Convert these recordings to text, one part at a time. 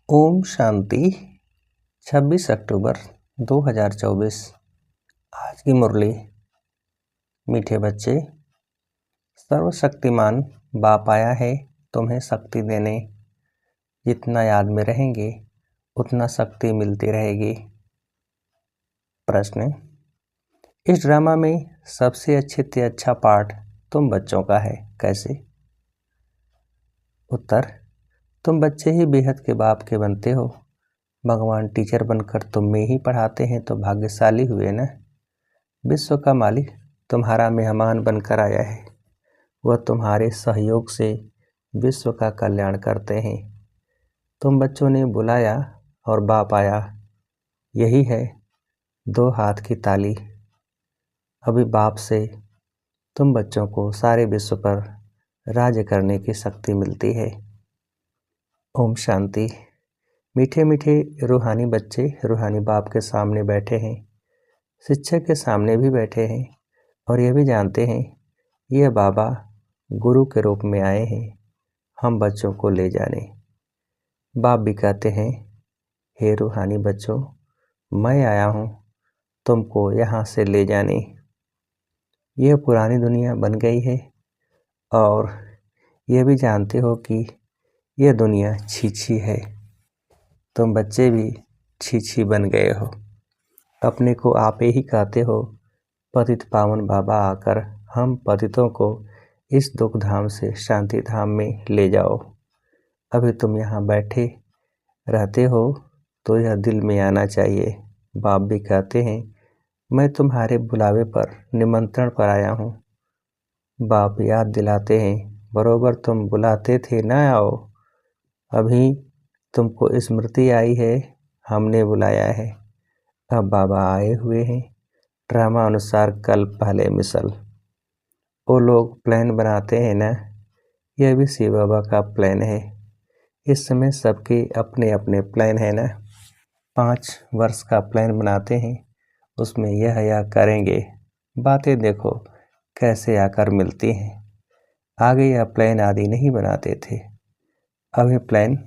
ओम शांति। 26 अक्टूबर 2024। आज की मुरली। मीठे बच्चे, सर्वशक्तिमान बाप आया है तुम्हें शक्ति देने। जितना याद में रहेंगे उतना शक्ति मिलती रहेगी। प्रश्न: इस ड्रामा में सबसे अच्छे से अच्छा पार्ट तुम बच्चों का है, कैसे? उत्तर: तुम बच्चे ही बेहद के बाप के बनते हो। भगवान टीचर बनकर तुम में ही पढ़ाते हैं तो भाग्यशाली हुए ना। विश्व का मालिक तुम्हारा मेहमान बनकर आया है। वह तुम्हारे सहयोग से विश्व का कल्याण करते हैं। तुम बच्चों ने बुलाया और बाप आया, यही है दो हाथ की ताली। अभी बाप से तुम बच्चों को सारे विश्व पर राज्य करने की शक्ति मिलती है। ओम शांति। मीठे मीठे रूहानी बच्चे रूहानी बाप के सामने बैठे हैं, शिक्षक के सामने भी बैठे हैं और यह भी जानते हैं यह बाबा गुरु के रूप में आए हैं हम बच्चों को ले जाने। बाप भी कहते हैं, हे रूहानी बच्चों, मैं आया हूँ तुमको यहाँ से ले जाने। यह पुरानी दुनिया बन गई है और यह भी जानते हो कि यह दुनिया छीछी है। तुम बच्चे भी छीछी बन गए हो। अपने को आप ही कहते हो पतित पावन बाबा आकर हम पतितों को इस दुख धाम से शांति धाम में ले जाओ। अभी तुम यहाँ बैठे रहते हो तो यह दिल में आना चाहिए। बाप भी कहते हैं, मैं तुम्हारे बुलावे पर निमंत्रण पर आया हूँ। बाप याद दिलाते हैं, बरोबर तुम बुलाते थे ना आओ। अभी तुमको स्मृति आई है, हमने बुलाया है। अब बाबा आए हुए हैं। ड्रामा अनुसार कल पहले मिसल। वो लोग प्लान बनाते हैं ना, यह भी शिव बाबा का प्लान है। इस समय सबके अपने अपने प्लान है ना। 5 वर्ष का प्लान बनाते हैं, उसमें यह करेंगे। बातें देखो कैसे आकर मिलती हैं। आगे यह प्लान आदि नहीं बनाते थे, अभी प्लान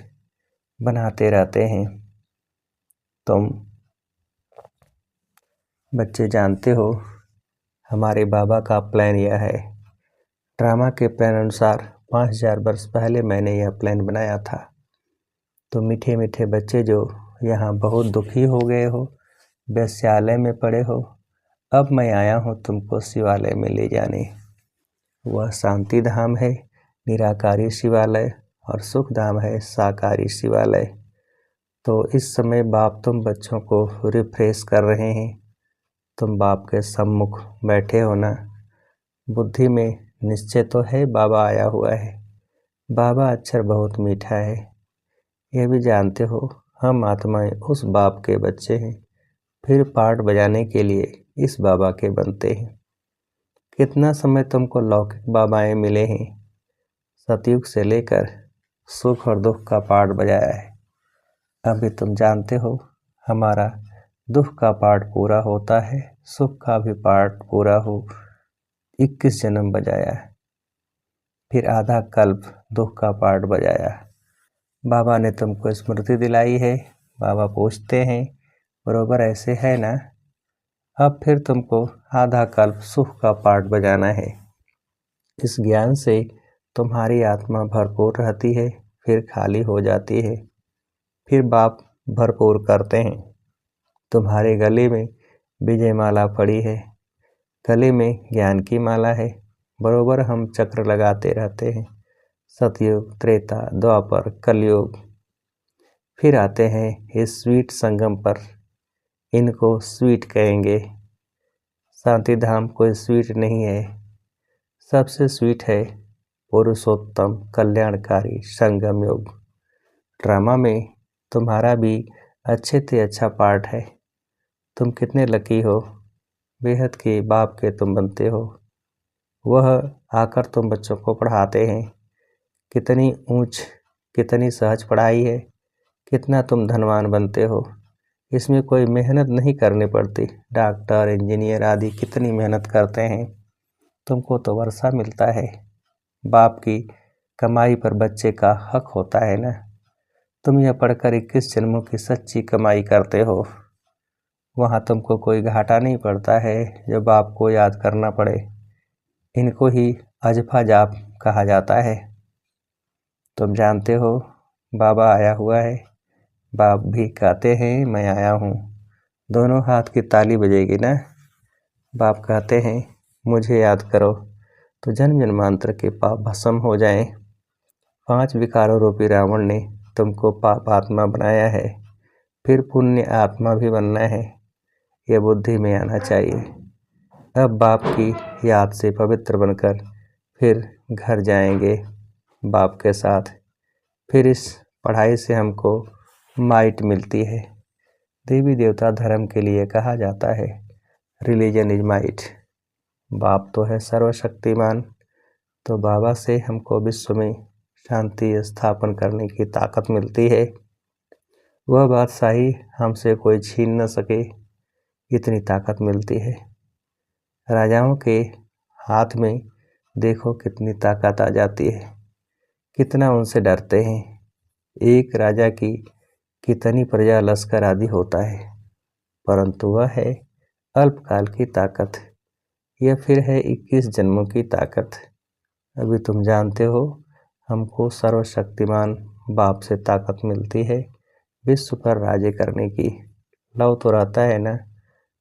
बनाते रहते हैं। तुम बच्चे जानते हो हमारे बाबा का प्लान यह है। ड्रामा के प्लान अनुसार 5000 वर्ष पहले मैंने यह प्लान बनाया था। तो मीठे मीठे बच्चे जो यहाँ बहुत दुखी हो गए हो, वेश्यालय में पड़े हो, अब मैं आया हूँ तुमको शिवालय में ले जाने। वह शांति धाम है, निराकारी शिवालय, और सुख धाम है, साकारी शिवालय। तो इस समय बाप तुम बच्चों को रिफ्रेश कर रहे हैं। तुम बाप के सम्मुख बैठे हो ना। बुद्धि में निश्चय तो है बाबा आया हुआ है। बाबा अक्षर बहुत मीठा है, यह भी जानते हो हम आत्माएं उस बाप के बच्चे हैं, फिर पार्ट बजाने के लिए इस बाबा के बनते हैं। कितना समय तुमको लौकिक बाबाएं मिले हैं, सतयुग से लेकर सुख और दुख का पार्ट बजाया है। अभी तुम जानते हो हमारा दुख का पार्ट पूरा होता है, सुख का भी पार्ट पूरा हो 21 जन्म बजाया है, फिर आधा कल्प दुख का पार्ट बजाया। बाबा ने तुमको स्मृति दिलाई है। बाबा पूछते हैं, बरोबर ऐसे है ना। अब फिर तुमको आधा कल्प सुख का पार्ट बजाना है। इस ज्ञान से तुम्हारी आत्मा भरपूर रहती है, फिर खाली हो जाती है, फिर बाप भरपूर करते हैं। तुम्हारे गले में विजय माला पड़ी है, गले में ज्ञान की माला है। बरोबर हम चक्र लगाते रहते हैं, सतयुग, त्रेता, द्वापर, कलयुग। फिर आते हैं इस स्वीट संगम पर, इनको स्वीट कहेंगे। शांति धाम कोई स्वीट नहीं है, सबसे स्वीट है पुरुषोत्तम कल्याणकारी संगम योग। ड्रामा में तुम्हारा भी अच्छे से अच्छा पार्ट है। तुम कितने लकी हो, बेहद के बाप के तुम बनते हो। वह आकर तुम बच्चों को पढ़ाते हैं। कितनी ऊंच, कितनी सहज पढ़ाई है, कितना तुम धनवान बनते हो। इसमें कोई मेहनत नहीं करनी पड़ती। डॉक्टर, इंजीनियर आदि कितनी मेहनत करते हैं, तुमको तो वर्षा मिलता है। बाप की कमाई पर बच्चे का हक होता है ना। तुम यह पढ़कर 21 जन्मों की सच्ची कमाई करते हो। वहाँ तुमको कोई घाटा नहीं पड़ता है जो बाप को याद करना पड़े। इनको ही अजफा जाप कहा जाता है। तुम जानते हो बाबा आया हुआ है। बाप भी कहते हैं मैं आया हूँ। दोनों हाथ की ताली बजेगी ना। बाप कहते हैं मुझे याद करो तो जन्म जन्मांतर के पाप भस्म हो जाएं। 5 विकारों रूपी रावण ने तुमको पाप आत्मा बनाया है, फिर पुण्य आत्मा भी बनना है। यह बुद्धि में आना चाहिए। अब बाप की याद से पवित्र बनकर फिर घर जाएंगे बाप के साथ। फिर इस पढ़ाई से हमको माइट मिलती है। देवी देवता धर्म के लिए कहा जाता है रिलीजन इज माइट। बाप तो है सर्वशक्तिमान, तो बाबा से हमको विश्व में शांति स्थापन करने की ताकत मिलती है। वह बादशाही हमसे कोई छीन न सके, इतनी ताकत मिलती है। राजाओं के हाथ में देखो कितनी ताकत आ जाती है, कितना उनसे डरते हैं। एक राजा की कितनी प्रजा लश्कर आदि होता है, परंतु वह है अल्पकाल की ताकत। यह फिर है 21 जन्मों की ताकत। अभी तुम जानते हो हमको सर्वशक्तिमान बाप से ताकत मिलती है विश्व पर राज्य करने की। लव तो रहता है ना।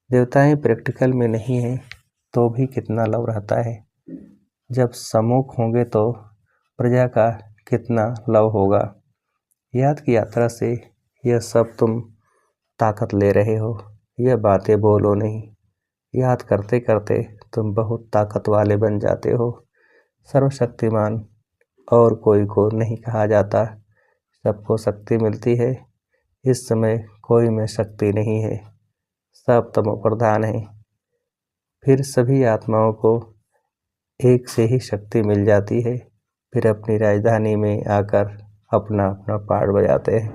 देवताएं प्रैक्टिकल में नहीं है तो भी कितना लव रहता है। जब सम्मुख होंगे तो प्रजा का कितना लव होगा। याद की यात्रा से यह सब तुम ताकत ले रहे हो। यह बातें बोलो नहीं। याद करते करते तुम बहुत ताकत वाले बन जाते हो। सर्वशक्तिमान और कोई को नहीं कहा जाता। सबको शक्ति मिलती है। इस समय कोई में शक्ति नहीं है, सब तमो प्रधान है। फिर सभी आत्माओं को एक से ही शक्ति मिल जाती है। फिर अपनी राजधानी में आकर अपना अपना पार्ट बजाते हैं।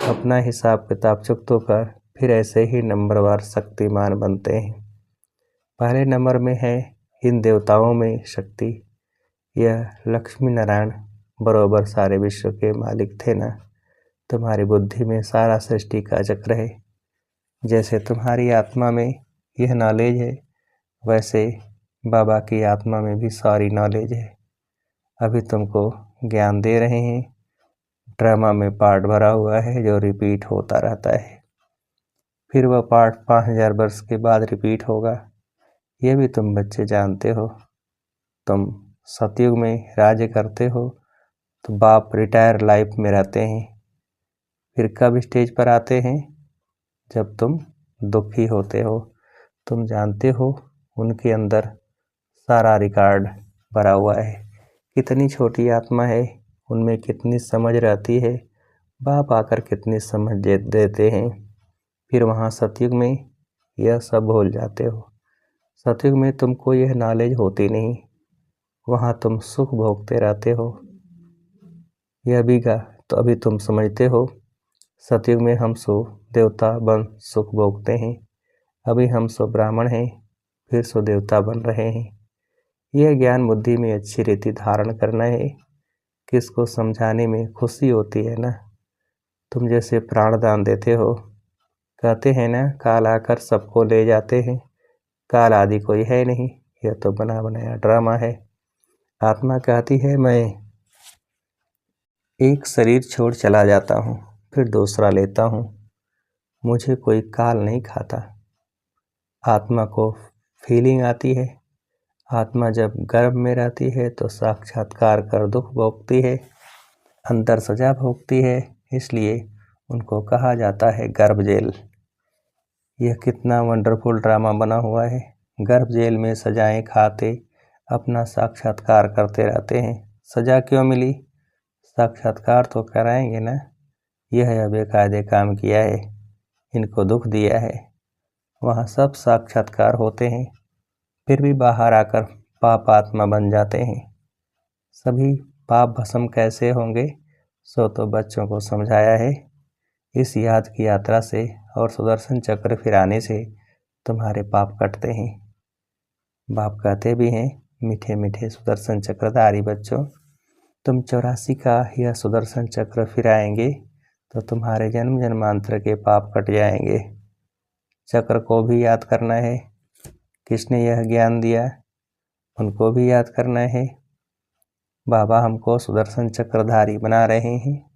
अपना हिसाब किताब चुकतों कर फिर ऐसे ही नंबरवार शक्तिमान बनते हैं। पहले नंबर में है इन देवताओं में शक्ति। यह लक्ष्मी नारायण बरोबर सारे विश्व के मालिक थे ना। तुम्हारी बुद्धि में सारा सृष्टि का चक्र है। जैसे तुम्हारी आत्मा में यह नॉलेज है, वैसे बाबा की आत्मा में भी सारी नॉलेज है। अभी तुमको ज्ञान दे रहे हैं। ड्रामा में पार्ट भरा हुआ है जो रिपीट होता रहता है। फिर वह पार्ट 5000 वर्ष के बाद रिपीट होगा। यह भी तुम बच्चे जानते हो। तुम सतयुग में राज्य करते हो तो बाप रिटायर लाइफ में रहते हैं। फिर कब स्टेज पर आते हैं? जब तुम दुखी होते हो। तुम जानते हो उनके अंदर सारा रिकॉर्ड भरा हुआ है। कितनी छोटी आत्मा है, उनमें कितनी समझ रहती है। बाप आकर कितनी समझ देते हैं। फिर वहाँ सतयुग में यह सब भूल जाते हो। सतयुग में तुमको यह नॉलेज होती नहीं। वहाँ तुम सुख भोगते रहते हो। यह भी तो अभी तुम समझते हो। सतयुग में हम सो देवता बन सुख भोगते हैं। अभी हम सो ब्राह्मण हैं, फिर सो देवता बन रहे हैं। यह ज्ञान बुद्धि में अच्छी रीति धारण करना है। किसको समझाने में खुशी होती है ना। तुम जैसे प्राणदान देते हो, कहते हैं ना काल आकर सबको ले जाते हैं। काल आदि कोई है नहीं, यह तो बना बनाया ड्रामा है। आत्मा कहती है मैं एक शरीर छोड़ चला जाता हूँ, फिर दूसरा लेता हूँ। मुझे कोई काल नहीं खाता। आत्मा को फीलिंग आती है। आत्मा जब गर्भ में रहती है तो साक्षात्कार कर दुख भोगती है, अंतर सजा भोगती है। इसलिए उनको कहा जाता है गर्भ जेल। यह कितना वंडरफुल ड्रामा बना हुआ है। गर्भ जेल में सजाएं खाते अपना साक्षात्कार करते रहते हैं। सजा क्यों मिली? साक्षात्कार तो कराएंगे ना। यह बेकायदे काम किया है, इनको दुख दिया है। वहाँ सब साक्षात्कार होते हैं, फिर भी बाहर आकर पाप आत्मा बन जाते हैं। सभी पाप भस्म कैसे होंगे सो तो बच्चों को समझाया है। इस याद की यात्रा से और सुदर्शन चक्र फिराने से तुम्हारे पाप कटते हैं। बाप कहते भी हैं मीठे मीठे सुदर्शन चक्रधारी बच्चों, तुम 84 का यह सुदर्शन चक्र फिराएंगे तो तुम्हारे जन्म जन्मांतर के पाप कट जाएंगे। चक्र को भी याद करना है, किसने यह ज्ञान दिया उनको भी याद करना है। बाबा हमको सुदर्शन चक्रधारी बना रहे हैं,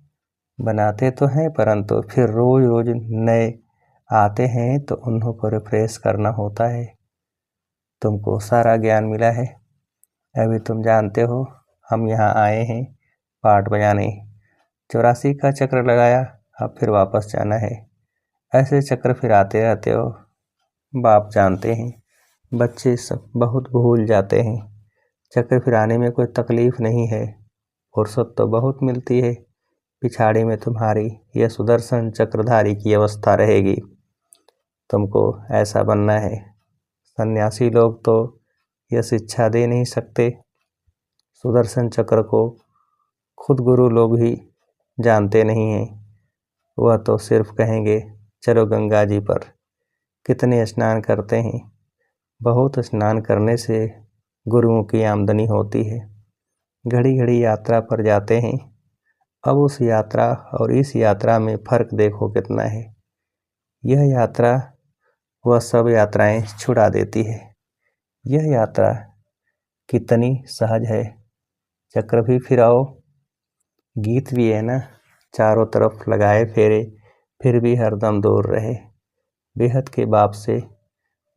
बनाते तो हैं परंतु फिर रोज रोज नए आते हैं तो उन्हों को रिफ्रेश करना होता है। तुमको सारा ज्ञान मिला है, अभी तुम जानते हो हम यहाँ आए हैं पाठ बजाने। 84 का चक्र लगाया, अब फिर वापस जाना है। ऐसे चक्र फिर आते रहते हो। बाप जानते हैं बच्चे सब बहुत भूल जाते हैं। चक्र फिर आने में कोई तकलीफ नहीं है, फुर्सत तो बहुत मिलती है। पिछाड़ी में तुम्हारी यह सुदर्शन चक्रधारी की अवस्था रहेगी। तुमको ऐसा बनना है। सन्यासी लोग तो यह शिक्षा दे नहीं सकते। सुदर्शन चक्र को खुद गुरु लोग ही जानते नहीं हैं। वह तो सिर्फ कहेंगे चलो गंगा जी पर। कितने स्नान करते हैं, बहुत स्नान करने से गुरुओं की आमदनी होती है। घड़ी घड़ी यात्रा पर जाते हैं। अब उस यात्रा और इस यात्रा में फर्क देखो कितना है। यह यात्रा वह सब यात्राएं छुड़ा देती है। यह यात्रा कितनी सहज है। चक्र भी फिराओ, गीत भी है ना, चारों तरफ लगाए फेरे फिर भी हरदम दूर रहे, बेहद के बाप से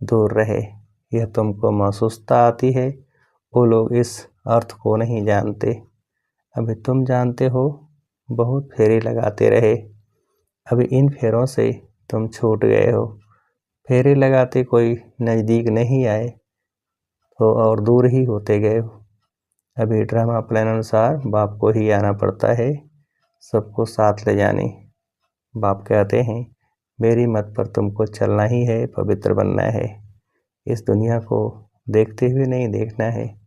दूर रहे। यह तुमको महसूसता आती है, वो लोग इस अर्थ को नहीं जानते। अभी तुम जानते हो, बहुत फेरे लगाते रहे। अभी इन फेरों से तुम छूट गए हो। फेरे लगाते कोई नज़दीक नहीं आए तो और दूर ही होते गए हो। अभी ड्रामा प्लान अनुसार बाप को ही आना पड़ता है, सबको साथ ले जाने। बाप कहते हैं मेरी मत पर तुमको चलना ही है, पवित्र बनना है। इस दुनिया को देखते हुए नहीं देखना है।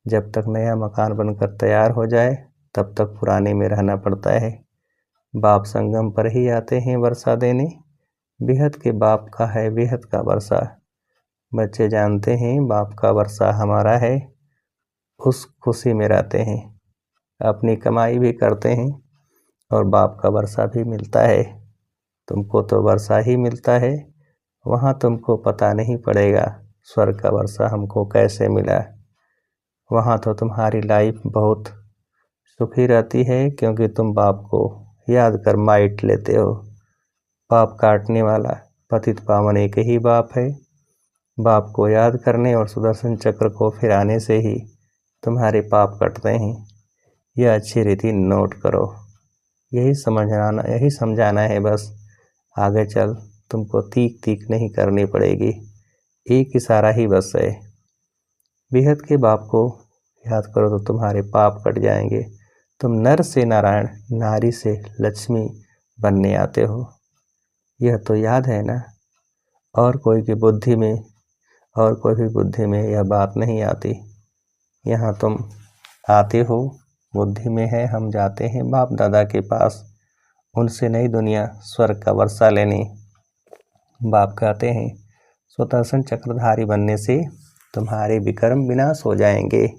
जब तक नया मकान बनकर तैयार हो जाए तब तक पुराने में रहना पड़ता है। बाप संगम पर ही आते हैं वर्षा देने। बेहद के बाप का है बेहद का वर्षा। बच्चे जानते हैं बाप का वर्षा हमारा है, उस खुशी में रहते हैं। अपनी कमाई भी करते हैं और बाप का वर्षा भी मिलता है। तुमको तो वर्षा ही मिलता है, वहाँ तुमको पता नहीं पड़ेगा स्वर्ग का वर्षा हमको कैसे मिला। वहाँ तो तुम्हारी लाइफ बहुत सुखी रहती है, क्योंकि तुम बाप को याद कर माइट लेते हो। पाप काटने वाला पतित पावन एक ही बाप है। बाप को याद करने और सुदर्शन चक्र को फिराने से ही तुम्हारे पाप कटते हैं। यह अच्छी रीति नोट करो। यही समझाना है बस। आगे चल तुमको तीख तीख नहीं करनी पड़ेगी, एक इशारा ही बस है। बेहद के बाप को याद करो तो तुम्हारे पाप कट जाएंगे। तुम नर से नारायण, नारी से लक्ष्मी बनने आते हो, यह तो याद है ना। और कोई भी बुद्धि में यह बात नहीं आती। यहाँ तुम आते हो, बुद्धि में है हम जाते हैं बाप दादा के पास, उनसे नई दुनिया स्वर्ग का वर्षा लेने। बाप कहते हैं सुदर्शन चक्रधारी बनने से तुम्हारे विकर्म विनाश हो जाएंगे।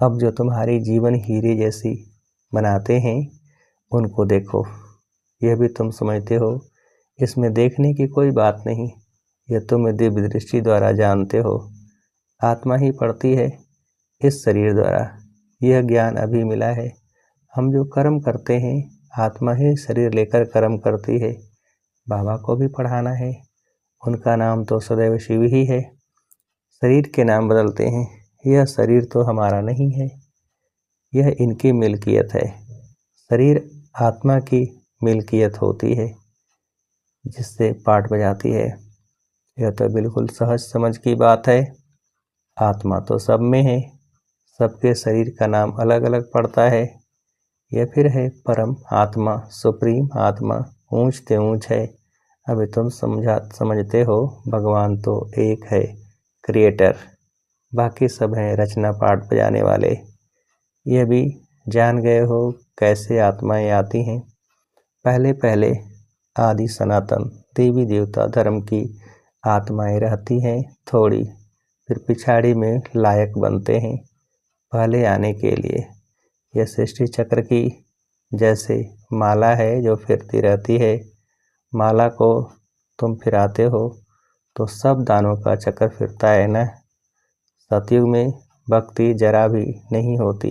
अब जो तुम्हारी जीवन हीरे जैसी बनाते हैं उनको देखो। यह भी तुम समझते हो, इसमें देखने की कोई बात नहीं। यह तुम दिव्य दृष्टि द्वारा जानते हो। आत्मा ही पढ़ती है इस शरीर द्वारा। यह ज्ञान अभी मिला है। हम जो कर्म करते हैं आत्मा ही शरीर लेकर कर्म करती है। बाबा को भी पढ़ाना है, उनका नाम तो सदैव शिव ही है। शरीर के नाम बदलते हैं, यह शरीर तो हमारा नहीं है, यह इनकी मिल्कियत है। शरीर आत्मा की मिल्कियत होती है जिससे पाठ बजाती है। यह तो बिल्कुल सहज समझ की बात है। आत्मा तो सब में है, सबके शरीर का नाम अलग अलग पड़ता है। यह फिर है परम आत्मा, सुप्रीम आत्मा, ऊंच ते ऊंच है। अभी तुम समझते हो भगवान तो एक है, क्रिएटर, बाकी सब हैं रचना पाठ बजाने वाले। यह भी जान गए हो कैसे आत्माएं आती हैं। पहले पहले आदि सनातन देवी देवता धर्म की आत्माएं रहती हैं थोड़ी, फिर पिछाड़ी में लायक बनते हैं पहले आने के लिए। यह सृष्टि चक्र की जैसे माला है जो फिरती रहती है, माला को तुम फिराते हो तो सब दानों का चक्कर फिरता है ना। सतयुग में भक्ति जरा भी नहीं होती।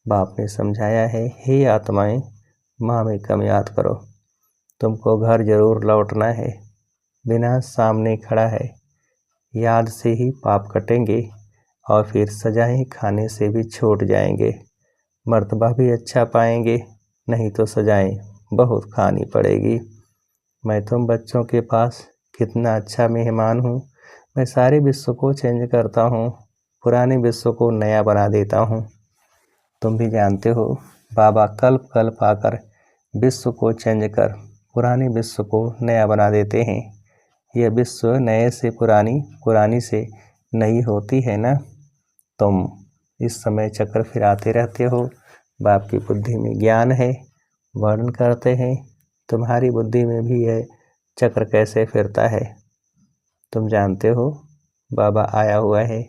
बाप ने समझाया है, हे आत्माएं, माँ में कम याद करो। तुमको घर जरूर लौटना है। बिना सामने खड़ा है, याद से ही पाप कटेंगे और फिर सजाएं खाने से भी छूट जाएंगे। मर्तबा भी अच्छा पाएंगे, नहीं तो सजाएं बहुत खानी पड़ेगी। मैं तुम बच्चों के पास कितना अच्छा मेहमान हूँ। मैं सारे विश्व को चेंज करता हूँ, पुराने विश्व को नया बना देता हूँ। तुम भी जानते हो, बाबा कल्प कल्प आकर विश्व को चेंज कर पुराने विश्व को नया बना देते हैं। यह विश्व नए से पुरानी, पुरानी से नई होती है ना। तुम इस समय चक्र फिराते रहते हो। बाप की बुद्धि में ज्ञान है, वर्णन करते हैं तुम्हारी बुद्धि में भी यह चक्र कैसे फिरता है। तुम जानते हो, बाबा आया हुआ है,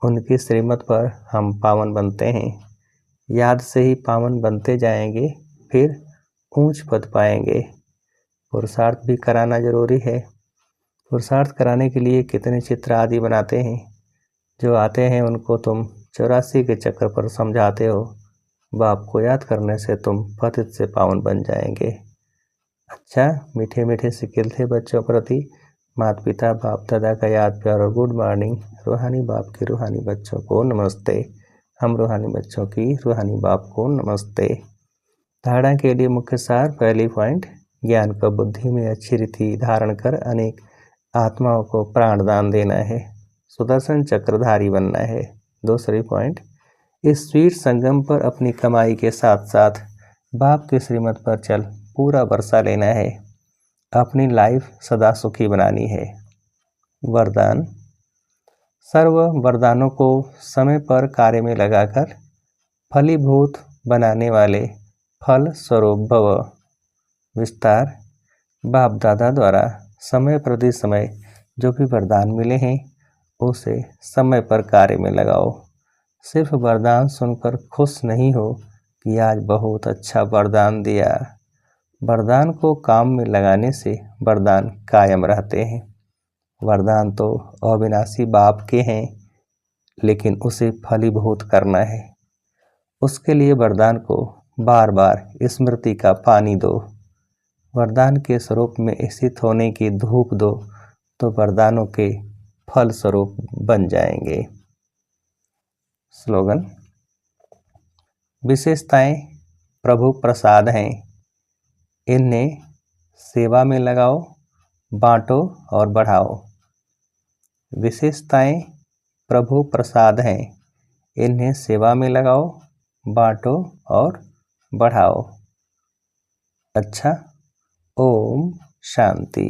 उनकी श्रीमत पर हम पावन बनते हैं। याद से ही पावन बनते जाएंगे, फिर ऊंच पद पाएंगे। पुरुषार्थ भी कराना जरूरी है। पुरुषार्थ कराने के लिए कितने चित्र आदि बनाते हैं। जो आते हैं उनको तुम 84 के चक्र पर समझाते हो। बाप को याद करने से तुम पतित से पावन बन जाएंगे। अच्छा, मीठे मीठे सिक्के थे बच्चों प्रति माता पिता बाप दादा का याद प्यार और गुड मॉर्निंग। रूहानी बाप की रूहानी बच्चों को नमस्ते। हम रूहानी बच्चों की रूहानी बाप को नमस्ते। धारणा के लिए मुख्य सार, पहली पॉइंट, ज्ञान को बुद्धि में अच्छी रीति धारण कर अनेक आत्माओं को प्राणदान देना है, सुदर्शन चक्रधारी बनना है। दूसरी पॉइंट, इस स्वीट संगम पर अपनी कमाई के साथ साथ बाप के श्रीमत पर चल पूरा वर्षा लेना है, अपनी लाइफ सदा सुखी बनानी है। वरदान, सर्व वरदानों को समय पर कार्य में लगाकर फलीभूत बनाने वाले फल स्वरूप भव। विस्तार, बाप दादा द्वारा समय प्रति समय जो भी वरदान मिले हैं उसे समय पर कार्य में लगाओ। सिर्फ वरदान सुनकर खुश नहीं हो कि आज बहुत अच्छा वरदान दिया। वरदान को काम में लगाने से वरदान कायम रहते हैं। वरदान तो अविनाशी बाप के हैं, लेकिन उसे फलीभूत करना है। उसके लिए वरदान को बार बार स्मृति का पानी दो। वरदान के स्वरूप में स्थित होने की धूप दो तो वरदानों के फल स्वरूप बन जाएंगे। स्लोगन, विशेषताएं प्रभु प्रसाद हैं, इन्हें सेवा में लगाओ, बांटो और बढ़ाओ। विशेषताएं प्रभु प्रसाद हैं, इन्हें सेवा में लगाओ, बांटो और बढ़ाओ। अच्छा, ओम शांति।